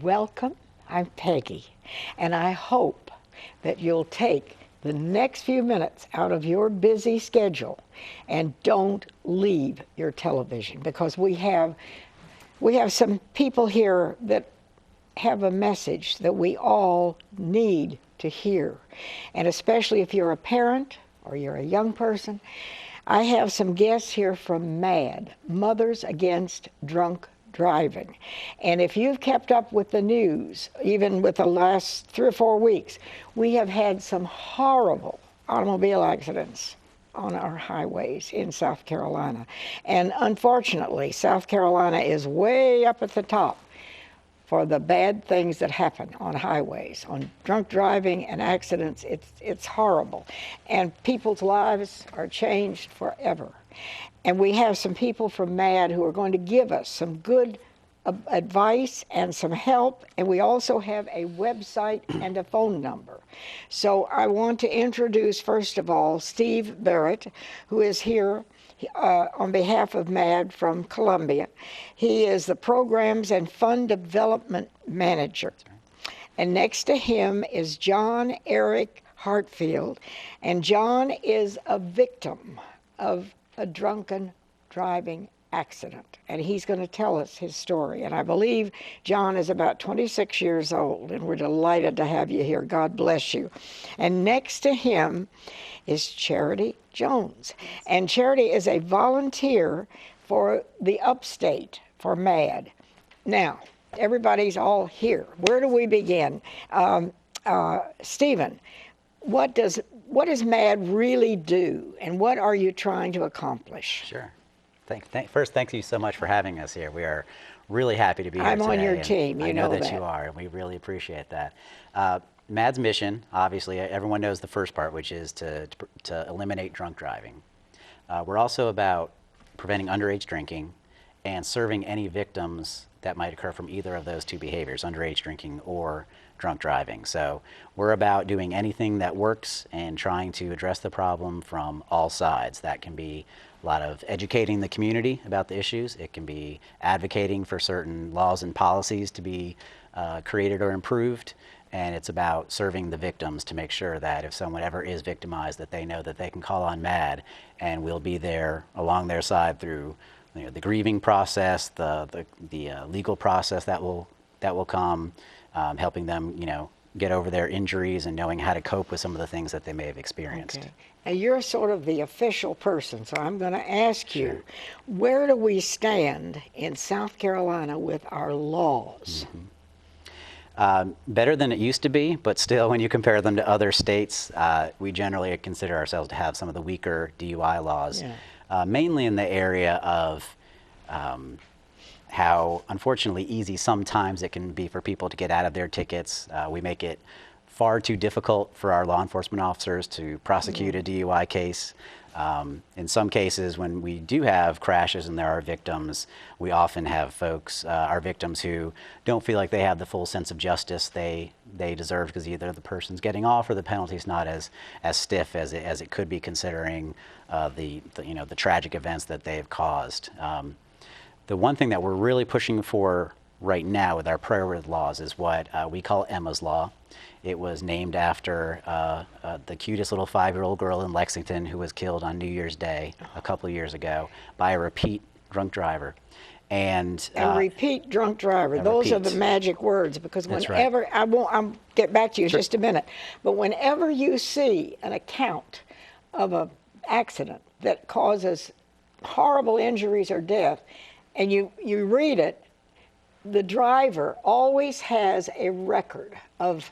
Welcome. I'm Peggy, and I hope that you'll take the next few minutes out of your busy schedule and don't leave your television, because we have some people here that have a message that we all need to hear. And especially if you're a parent or you're a young person, I have some guests here from MAD, Mothers Against Drunk Driving. And if you've kept up with the news, even with the last 3 or 4 weeks, we have had some horrible automobile accidents on our highways in South Carolina. And unfortunately, South Carolina is way up at the top for the bad things that happen on highways, on drunk driving and accidents. It's horrible. And people's lives are changed forever. And we have some people from MAD who are going to give us some good advice and some help. And we also have a website and a phone number. So I want to introduce, first of all, Steve Barrett, who is here on behalf of MAD from Columbia. He is the Programs and Fund Development Manager. And next to him is John Eric Hartfield. And John is a victim of a drunken driving accident. And he's going to tell us his story. And I believe John is about 26 years old, and we're delighted to have you here. God bless you. And next to him is Charity Jones. And Charity is a volunteer for the upstate for MAD. Now, everybody's all here. Where do we begin? Stephen, what does MAD really do, and what are you trying to accomplish? Sure. First, thank you so much for having us here. We are really happy to be here I'm today. on your team, I know that you are, and we really appreciate that. MAD's mission, obviously, everyone knows the first part, which is to eliminate drunk driving. We're also about preventing underage drinking and serving any victims that might occur from either of those two behaviors, underage drinking or drunk driving. So we're about doing anything that works and trying to address the problem from all sides. That can be a lot of educating the community about the issues. It can be advocating for certain laws and policies to be created or improved. And it's about serving the victims to make sure that if someone ever is victimized, that they know that they can call on MAD, and we'll be there along their side through the grieving process, the legal process that will come, helping them get over their injuries and knowing how to cope with some of the things that they may have experienced. Okay. And you're sort of the official person, so I'm going to ask you, Sure. Where do we stand in South Carolina with our laws? Mm-hmm. Better than it used to be, but still, when you compare them to other states, we generally consider ourselves to have some of the weaker DUI laws, mainly in the area of how, unfortunately, easy sometimes it can be for people to get out of their tickets. We make it far too difficult for our law enforcement officers to prosecute a DUI case. In some cases, when we do have crashes and there are victims, we often have folks, our victims, who don't feel like they have the full sense of justice they deserve, because either the person's getting off or the penalty's not as stiff as it could be, considering the tragic events that they've caused. The one thing that we're really pushing for right now with our priority laws is what we call Emma's Law. It was named after the cutest little 5-year-old girl in Lexington who was killed on New Year's Day a couple of years ago by a repeat drunk driver. And repeat drunk driver, those are the magic words, because whenever, right. I'll get back to you in just a minute, but whenever you see an account of an accident that causes horrible injuries or death, and you read it, the driver always has a record of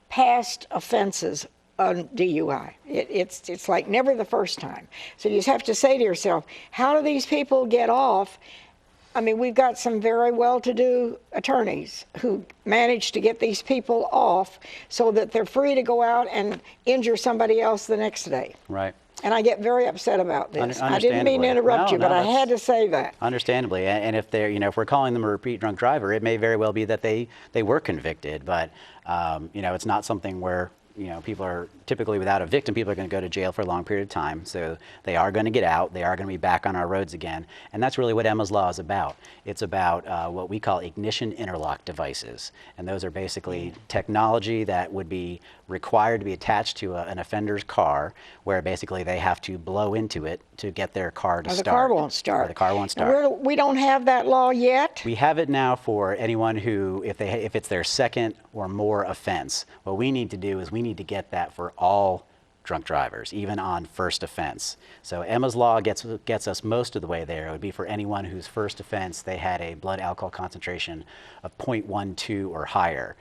past offenses on DUI. It's like never the first time. So you just have to say to yourself, how do these people get off? I mean, we've got some very well-to-do attorneys who manage to get these people off so that they're free to go out and injure somebody else the next day. Right. And I get very upset about this. I didn't mean to interrupt you, but I had to say that. Understandably, and if they're, if we're calling them a repeat drunk driver, it may very well be that they were convicted, but it's not something where people are typically, without a victim, people are going to go to jail for a long period of time. So they are going to get out. They are going to be back on our roads again. And that's really what Emma's Law is about. It's about what we call ignition interlock devices. And those are basically technology that would be required to be attached to an offender's car, where basically they have to blow into it to get their car to Or start. the car won't start. Or the car won't Now, start. we don't have that law yet. We have it now for anyone who, if it's their second or more offense. What we need to do is we need to get that for all drunk drivers, even on first offense. So Emma's Law gets us most of the way there. It would be for anyone whose first offense, they had a blood alcohol concentration of 0.12 or higher.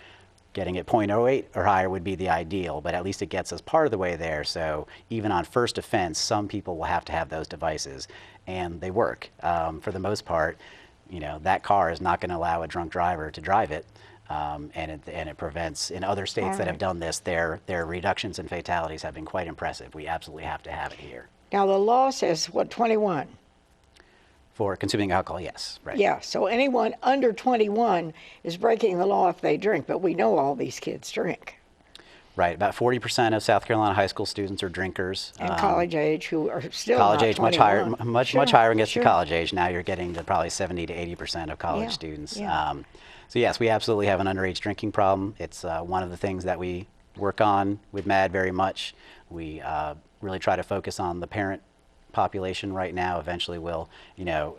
Getting it 0.08 or higher would be the ideal, but at least it gets us part of the way there. So even on first offense, some people will have to have those devices, and they work. For the most part, that car is not going to allow a drunk driver to drive it. And it prevents, in other states that have done this, their reductions in fatalities have been quite impressive. We absolutely have to have it here. Now, the law says, what, 21? For consuming alcohol, yes, right. Yeah, so anyone under 21 is breaking the law if they drink, but we know all these kids drink. Right, about 40% of South Carolina high school students are drinkers. And college age who are still college not age 21. much higher when it gets to college age. Now you're getting to probably 70 to 80% of college students. Yeah. So yes, we absolutely have an underage drinking problem. It's one of the things that we work on with MAD very much. We really try to focus on the parent population right now. Eventually we'll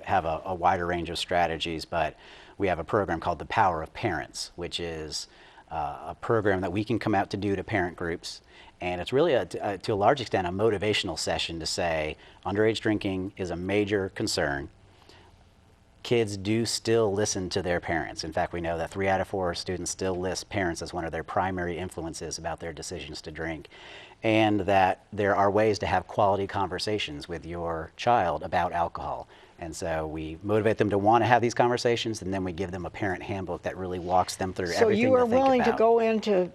have a wider range of strategies, but we have a program called The Power of Parents, which is a program that we can come out to do to parent groups. And it's really, to a large extent, a motivational session to say underage drinking is a major concern. Kids do still listen to their parents. In fact, we know that 3 out of 4 students still list parents as one of their primary influences about their decisions to drink. And that there are ways to have quality conversations with your child about alcohol. And so we motivate them to want to have these conversations, and then we give them a parent handbook that really walks them through everything to think about. So you are willing to go into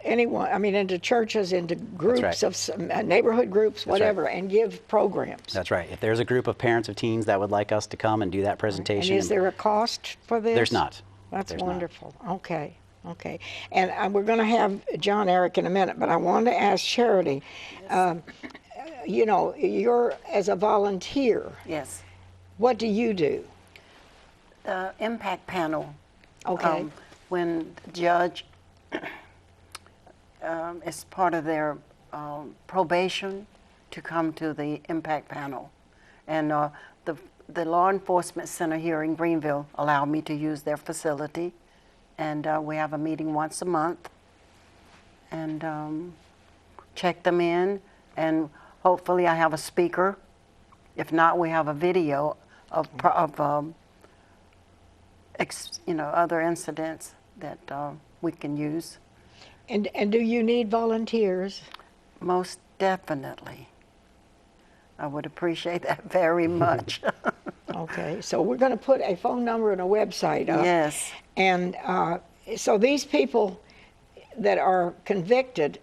into churches, into groups of neighborhood groups, whatever, and give programs. That's right. If there's a group of parents of teens that would like us to come and do that presentation. And is there a cost for this? There's not. That's wonderful. Okay. Okay. And we're going to have John Eric in a minute, but I wanted to ask Charity, you're as a volunteer. Yes. What do you do? The impact panel. Okay. When the judge is part of their probation to come to the impact panel. And the law enforcement center here in Greenville allowed me to use their facility. And we have a meeting once a month and check them in. And hopefully I have a speaker. If not, we have a video of other incidents that we can use. And do you need volunteers? Most definitely. I would appreciate that very much. Okay, so we're going to put a phone number and a website up. Yes. And so these people that are convicted,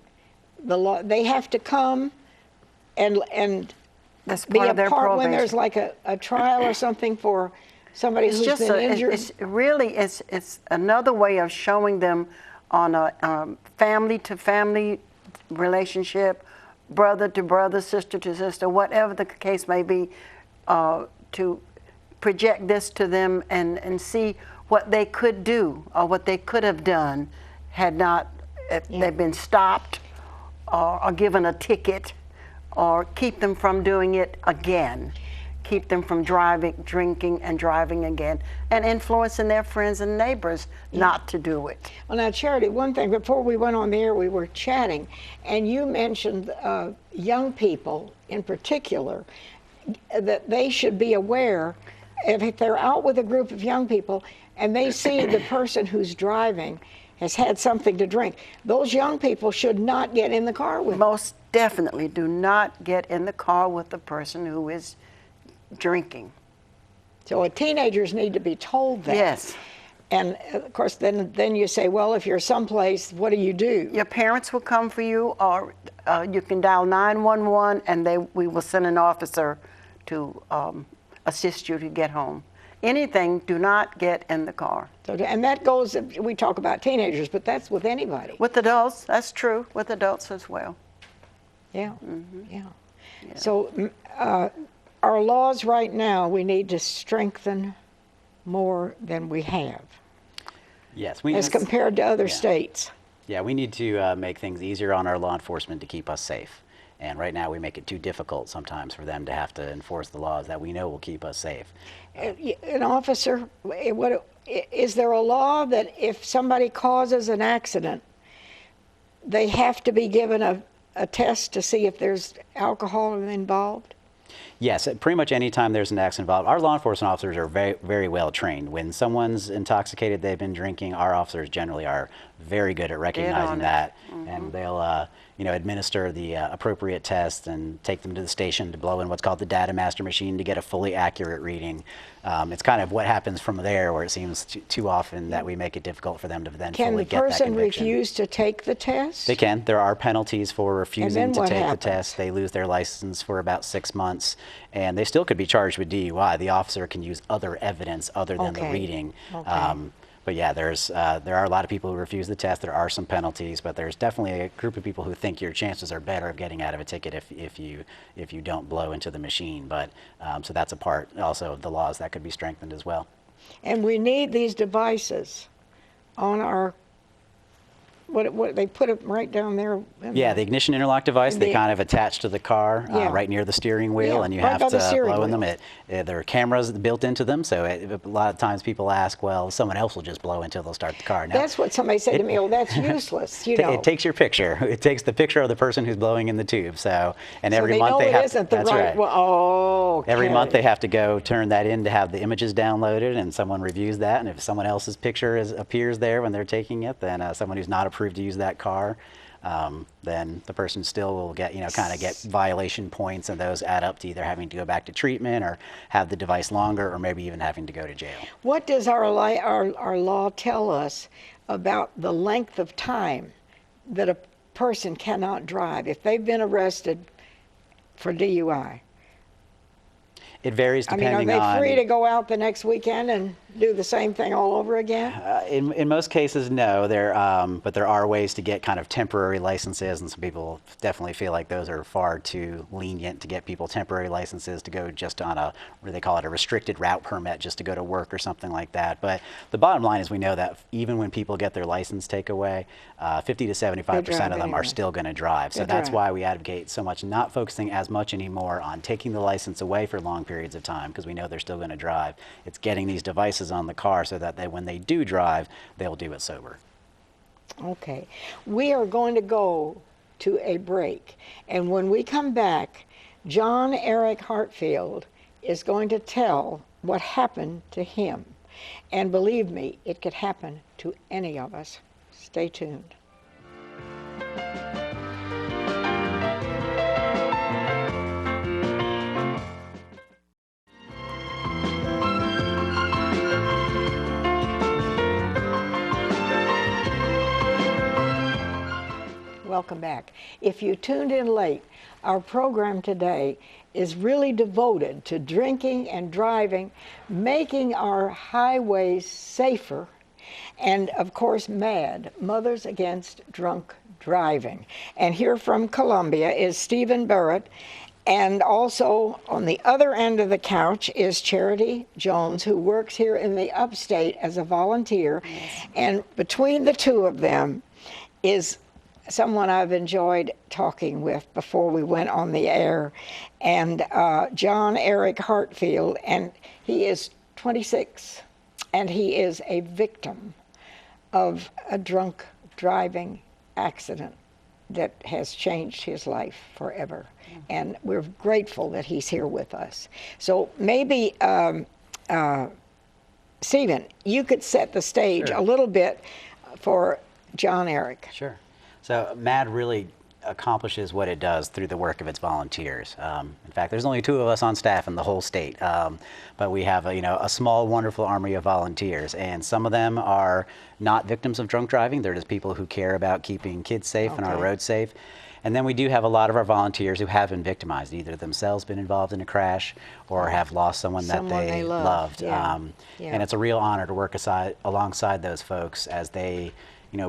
they have to come and That's be part a of their part probation. when there's like a trial or something for somebody who's been injured. It's another way of showing them on a family-to-family relationship, brother to brother, sister to sister, whatever the case may be, to project this to them and see what they could do or what they could have done had not they've been stopped or given a ticket, or keep them from doing it again. Keep them from drinking and driving again, and influencing their friends and neighbors not to do it. Well, now, Charity, one thing, before we went on the air, we were chatting, and you mentioned young people in particular, that they should be aware if they're out with a group of young people and they see the person who's driving has had something to drink, those young people should not get in the car with them. Most definitely do not get in the car with the person who is drinking. So teenagers need to be told that. Yes. And of course, then you say, well, if you're someplace, what do you do? Your parents will come for you, or you can dial 911 and we will send an officer to assist you to get home. anything, do not get in the car. So, and that goes, we talk about teenagers, but that's with anybody. With adults, that's true, with adults as well. Yeah, yeah. So our laws right now, we need to strengthen more than we have Yes, as compared to other states. Yeah, we need to make things easier on our law enforcement to keep us safe. And right now we make it too difficult sometimes for them to have to enforce the laws that we know will keep us safe. An officer, is there a law that if somebody causes an accident, they have to be given a test to see if there's alcohol involved? Yes, pretty much any time there's an accident involved, our law enforcement officers are very, very well trained. When someone's intoxicated, they've been drinking, our officers generally are very good at recognizing that, and they'll administer the appropriate test and take them to the station to blow in what's called the data master machine to get a fully accurate reading. It's kind of what happens from there where it seems too often that we make it difficult for them to then fully get that conviction. Can the person refuse to take the test? They can. There are penalties for refusing to take the happens? test. They lose their license for about 6 months, and they still could be charged with DUI. The officer can use other evidence other than the reading. But yeah, there are a lot of people who refuse the test. There are some penalties, but there's definitely a group of people who think your chances are better of getting out of a ticket if you don't blow into the machine. But so that's a part also of the laws that could be strengthened as well. And we need these devices on our, what they put it right down there. Yeah, the ignition interlock device, they kind of attach to the car right near the steering wheel, and you have to blow in them. There are cameras built into them, so a lot of times people ask, well, someone else will just blow until they'll start the car. Now, that's what somebody said to me, oh, that's useless, you know. It takes your picture. It takes the picture of the person who's blowing in the tube. So, and every month they have isn't the right. Well, oh, okay. Every month they have to go turn that in to have the images downloaded, and someone reviews that. And if someone else's picture appears there when they're taking it, then someone who's not approved to use that car, then the person still will get, kind of get violation points, and those add up to either having to go back to treatment or have the device longer, or maybe even having to go to jail. What does our law tell us about the length of time that a person cannot drive if they've been arrested for DUI? It varies depending on... are they free to go out the next weekend and do the same thing all over again? In most cases, no. But there are ways to get kind of temporary licenses, and some people definitely feel like those are far too lenient to get people temporary licenses to go just on what they call it, a restricted route permit, just to go to work or something like that. But the bottom line is we know that even when people get their license taken away, 50 to 75% of them are still going to drive. So that's why we advocate so much not focusing as much anymore on taking the license away for long periods of time, because we know they're still going to drive. It's getting these devices on the car so that when they do drive, they'll do it sober. Okay. We are going to go to a break, and when we come back, John Eric Hartfield is going to tell what happened to him. And believe me, it could happen to any of us. Stay tuned. Welcome back. If you tuned in late, our program today is really devoted to drinking and driving, making our highways safer, and of course, MAD, Mothers Against Drunk Driving. And here from Columbia is Stephen Barrett, and also on the other end of the couch is Charity Jones, who works here in the upstate as a volunteer. Yes. And between the two of them is someone I've enjoyed talking with before we went on the air, and John Eric Hartfield, and he is 26, and he is a victim of a drunk driving accident that has changed his life forever. And we're grateful that he's here with us. So maybe, Stephen, you could set the stage a little bit for John Eric. Sure. So MAD really accomplishes what it does through the work of its volunteers. In fact, there's only 2 of us on staff in the whole state, but we have a small, wonderful army of volunteers, and some of them are not victims of drunk driving. They're just people who care about keeping kids safe and our roads safe. And then we do have a lot of our volunteers who have been victimized, either themselves been involved in a crash or have lost someone that Someone they they love, loved. yeah, yeah. And it's a real honor to work alongside those folks as they,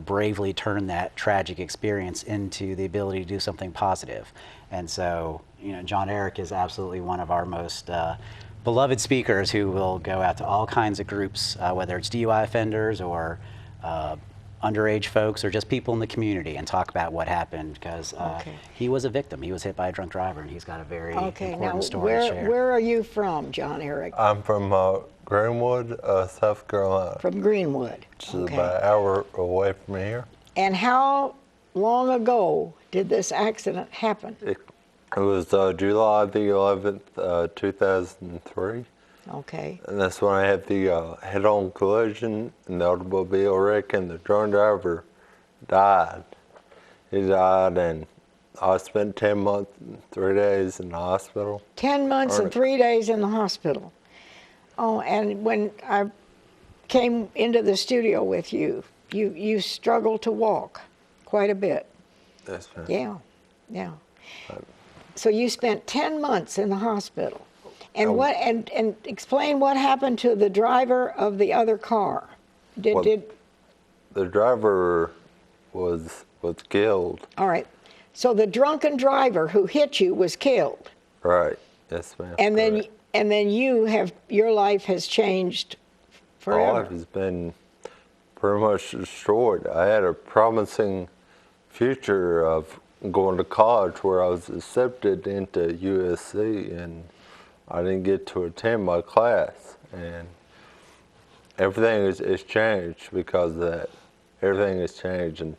bravely turn that tragic experience into the ability to do something positive. And so, John Eric is absolutely one of our most beloved speakers who will go out to all kinds of groups, whether it's DUI offenders or underage folks or just people in the community, and talk about what happened, because he was a victim. He was hit by a drunk driver, and he's got a very important story to share. Where are you from, John Eric? I'm from Greenwood, South Carolina. From Greenwood. Which is about an hour away from here. And how long ago did this accident happen? It was July the 11th, 2003. Okay. And that's when I had the head-on collision and the automobile wreck, and the drunk driver died. He died, and I spent 10 months and 3 days in the hospital. 10 months and 3 days in the hospital. Oh, and when I came into the studio with you, you struggled to walk quite a bit. That's right. Yeah, yeah. So you spent 10 months in the hospital. And and explain what happened to the driver of the other car. The driver was killed. All right. So the drunken driver who hit you was killed. Right. Yes, ma'am. And then your life has changed forever. My life has been pretty much destroyed. I had a promising future of going to college where I was accepted into USC, and I didn't get to attend my class, and everything is changed because of that. Everything has changed, and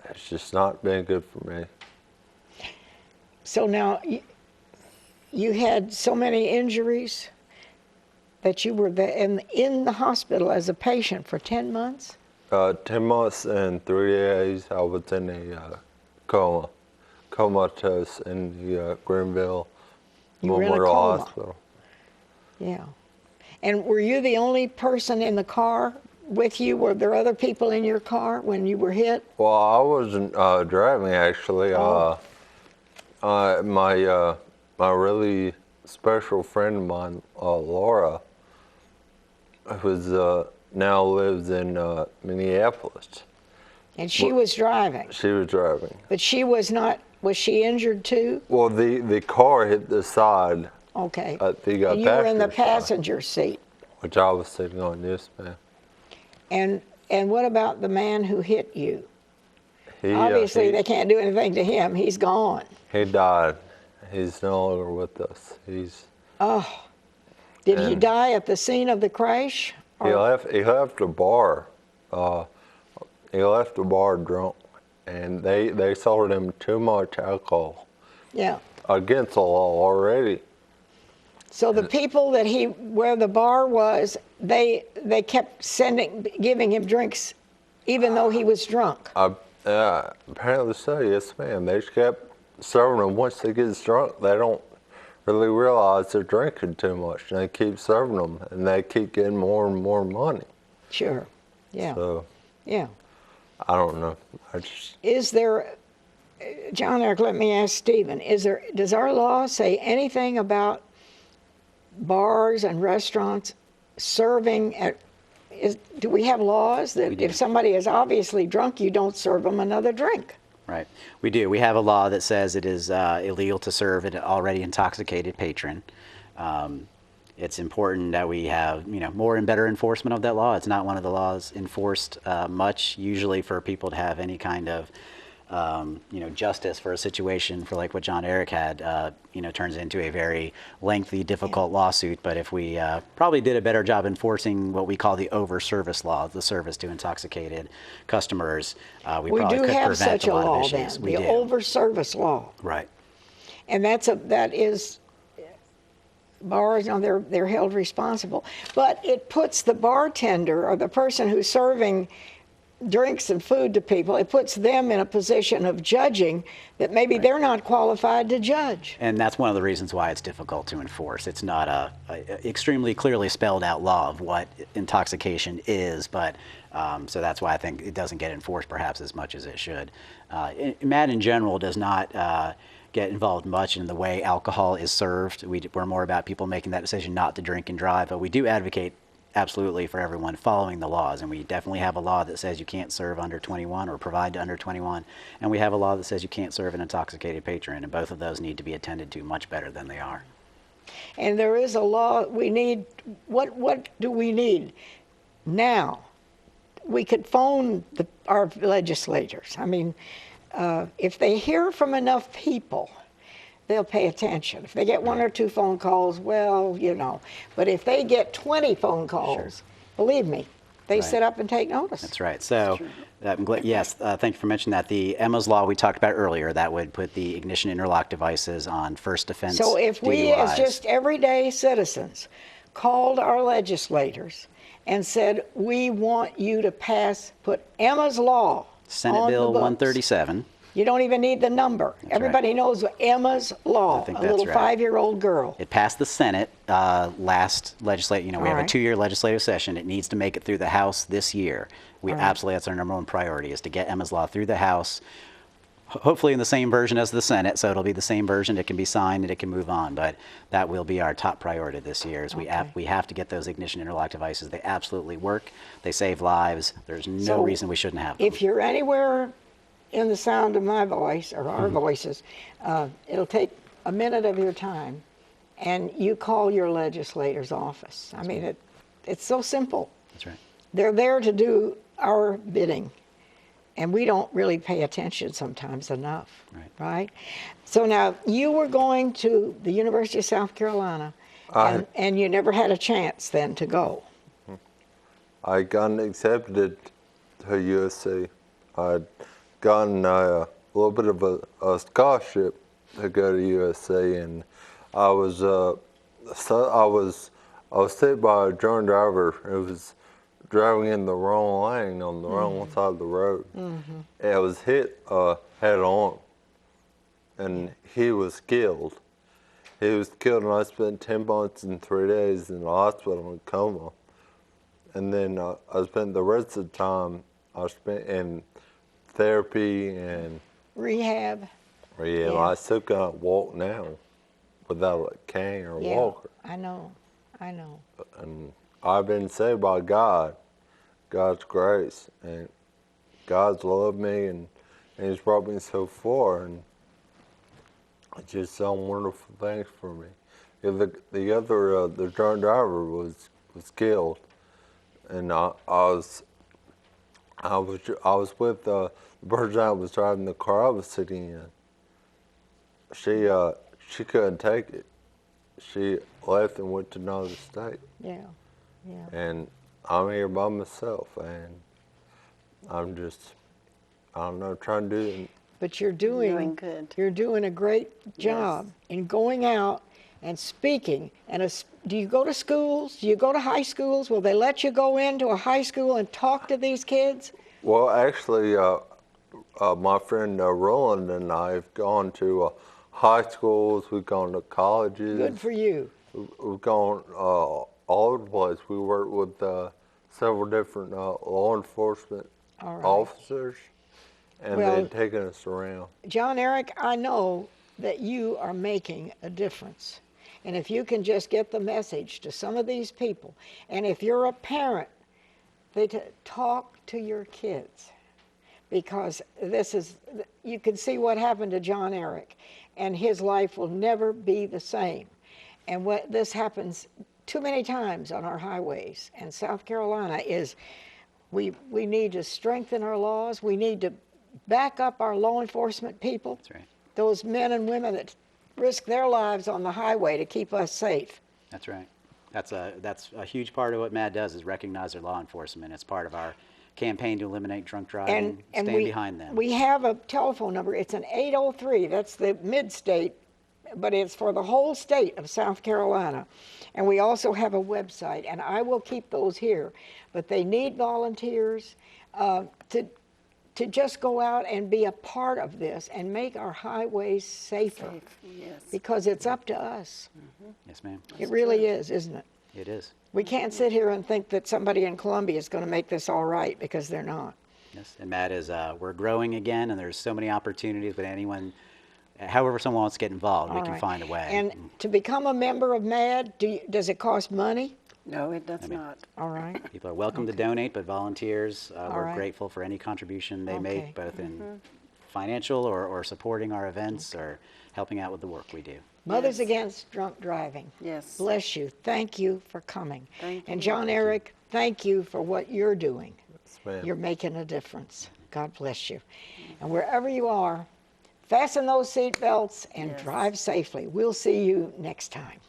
it's just not been good for me. So now you had so many injuries that you were in the hospital as a patient for 10 months? 10 months and 3 days I was in a comatose in the Greenville Memorial Hospital. Yeah. And were you the only person in the car with you? Were there other people in your car when you were hit? Well, I wasn't driving, actually. My really special friend of mine, Laura, who now lives in Minneapolis. And she was driving? She was driving. But she was not. Was she injured too? Well, the car hit the side. Okay. And you were in the passenger seat. Which I was sitting on, yes, ma'am. And what about the man who hit you? Obviously, they can't do anything to him. He's gone. He died. He's no longer with us. Did he die at the scene of the crash? He left the bar. He left the bar drunk, and they sold him too much alcohol. Yeah. Against the law already. So the people where the bar was, they kept giving him drinks, even though he was drunk. Apparently so, yes, ma'am. They just kept serving them. Once they get drunk, they don't really realize they're drinking too much, and they keep serving them, and they keep getting more and more money. Sure. Yeah. So. Yeah. I don't know. Is there, John Eric, let me ask Stephen, does our law say anything about bars and restaurants serving do we have laws that if somebody is obviously drunk, you don't serve them another drink? Right. We do. We have a law that says it is illegal to serve an already intoxicated patron. It's important that we have, more and better enforcement of that law. It's not one of the laws enforced much, usually for people to have any kind of, justice for a situation for like what John Eric had, turns into a very lengthy, difficult lawsuit. But if we probably did a better job enforcing what we call the over-service law, the service to intoxicated customers, we probably could prevent such a lot law of issues. then, the over-service law. Right. And that is bars, they're held responsible. But it puts the bartender or the person who's serving drinks and food to people, it puts them in a position of judging that maybe they're not qualified to judge. And that's one of the reasons why it's difficult to enforce. It's not a extremely clearly spelled out law of what intoxication is, but so that's why I think it doesn't get enforced perhaps as much as it should. MAD in general does not get involved much in the way alcohol is served. We're more about people making that decision not to drink and drive, but we do advocate absolutely for everyone following the laws, and we definitely have a law that says you can't serve under 21 or provide to under 21, and we have a law that says you can't serve an intoxicated patron, and both of those need to be attended to much better than they are. And there is a law we need. What do we need now? We could phone our legislators. I mean, if they hear from enough people, they'll pay attention. If they get one or two phone calls, well, you know. But if they get 20 phone calls, believe me, they sit up and take notice. That's right. So, yes, thank you for mentioning that. The Emma's Law we talked about earlier, that would put the ignition interlock devices on first offense So if we, DUIs. as just everyday citizens, called our legislators and said, we want you to put Emma's Law Senate on Bill the books. 137. You don't even need the number. Everybody knows Emma's Law, I think a that's little right. 5-year-old girl. It passed the Senate last legislative, we have a right. 2-year legislative session. It needs to make it through the House this year. Absolutely, that's our number one priority, is to get Emma's Law through the House, hopefully in the same version as the Senate, so it'll be the same version. It can be signed and it can move on, but that will be our top priority this year, is we have to get those ignition interlock devices. They absolutely work. They save lives. There's no reason we shouldn't have them. If you're anywhere in the sound of my voice, or our voices, it'll take a minute of your time, and you call your legislator's office. I mean, it's so simple. That's right. They're there to do our bidding, and we don't really pay attention sometimes enough, right? So now, you were going to the University of South Carolina, and you never had a chance then to go. I got accepted to USC. I'd gotten a little bit of a scholarship to go to USC, and I was hit by a drunk driver who was driving in the wrong lane on the wrong side of the road. And I was hit head on, and he was killed. He was killed, and I spent 10 months and 3 days in the hospital in coma. And then I spent the rest of the time I spent in therapy and Rehab. yeah. I still can't walk now without a cane or a walker. I know. And I've been saved by God, God's grace, and God's loved me, and He's brought me so far, and it's just done wonderful things for me. The drunk driver was killed, and I was with the person I was driving the car I was sitting in. She couldn't take it. She left and went to another state. Yeah. And I'm here by myself, and I'm just, I don't know, trying to do it. But you're doing good. You're doing a great job in going out and speaking. And do you go to schools? Do you go to high schools? Will they let you go into a high school and talk to these kids? Well, actually, my friend Roland and I have gone to high schools. We've gone to colleges. Good for you. We've gone all over the place. We work with several different law enforcement officers, and they've taken us around. John Eric, I know that you are making a difference. And if you can just get the message to some of these people, and if you're a parent, talk to your kids, because you can see what happened to John Eric, and his life will never be the same. And this happens too many times on our highways. And South Carolina we need to strengthen our laws. We need to back up our law enforcement people. That's right. Those men and women that risk their lives on the highway to keep us safe. That's right. That's a huge part of what MAD does, is recognize their law enforcement. It's part of our campaign to eliminate drunk driving. And Stand behind them. We have a telephone number. It's an 803. That's the mid-state but it's for the whole state of South Carolina. And we also have a website, and I will keep those here. But they need volunteers to just go out and be a part of this and make our highways safer. Yes. Because it's up to us. Yes, ma'am. It really is, isn't it? It is. We can't sit here and think that somebody in Columbia is going to make this all right, because they're not. Yes, and Matt is, we're growing again, and there's so many opportunities, but anyone, however someone wants to get involved, we All can right. find a way. And to become a member of MAD, does it cost money? No, it does not. All right. People are welcome to donate, but volunteers, we're right. grateful for any contribution they Okay. make, both in financial or supporting our events or helping out with the work we do. Mothers Yes. Against Drunk Driving. Yes. Bless you. Thank you for coming. Thank And you. John Eric, thank you for what you're doing. Yes, ma'am. You're making a difference. God bless you. And wherever you are, fasten those seat belts and Yes. drive safely. We'll see you next time.